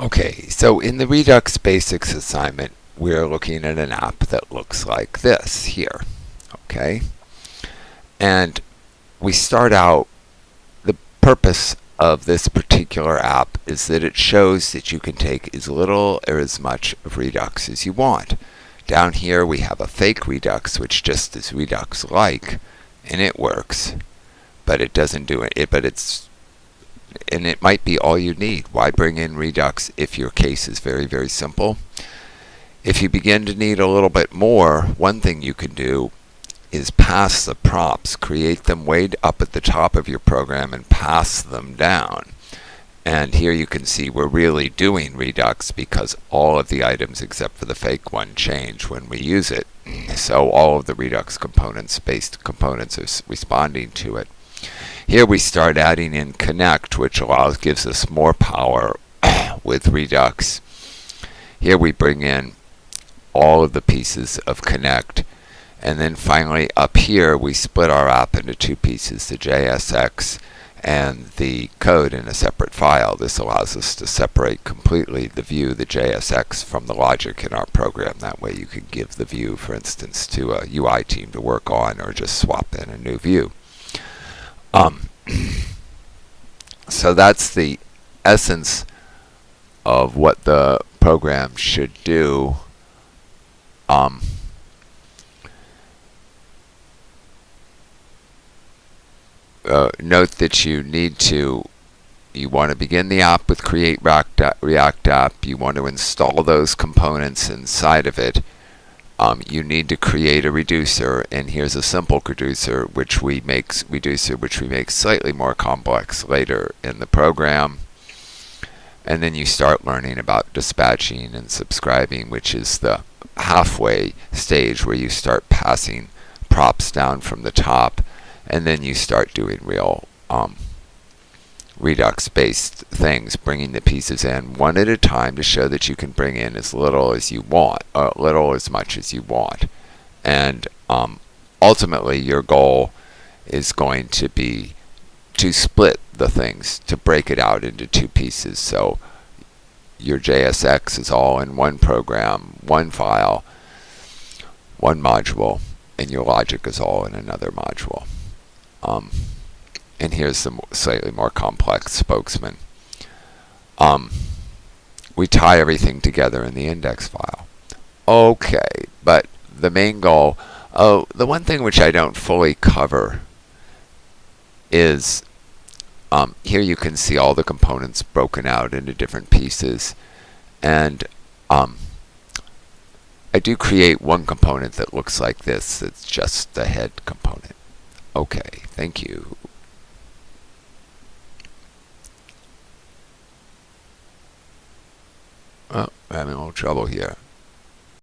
Okay, so in the Redux Basics assignment, we're looking at an app that looks like this here. Okay, and we start out, the purpose of this particular app is that it shows that you can take as little or as much of Redux as you want. Down here we have a fake Redux, which just is Redux-like, and it works, but it doesn't do it. And it might be all you need. Why bring in Redux if your case is very, very simple? If you begin to need a little bit more, one thing you can do is pass the prompts, create them way up at the top of your program and pass them down. And here you can see we're really doing Redux because all of the items except for the fake one change when we use it. So all of the Redux components-based components are responding to it. Here we start adding in Connect, which gives us more power with Redux. Here we bring in all of the pieces of Connect. And then finally up here we split our app into two pieces, the JSX and the code in a separate file. This allows us to separate completely the view, the JSX, from the logic in our program. That way you can give the view, for instance, to a UI team to work on, or just swap in a new view. So that's the essence of what the program should do. Note that you want to begin the app with Create React App. You want to install those components inside of it. You need to create a reducer, and here's a simple reducer which we make slightly more complex later in the program. And then you start learning about dispatching and subscribing, which is the halfway stage where you start passing props down from the top, and then you start doing real Redux-based things, bringing the pieces in one at a time to show that you can bring in as little as you want, as much as you want. And ultimately your goal is going to be to split the things, to break it out into two pieces. So your JSX is all in one program, one file, one module, and your logic is all in another module. And here's the slightly more complex spokesman. We tie everything together in the index file. Okay, but the main goal, the one thing which I don't fully cover is here you can see all the components broken out into different pieces. And I do create one component that looks like this. It's just the head component. Okay, thank you. Oh, I'm having a little trouble here.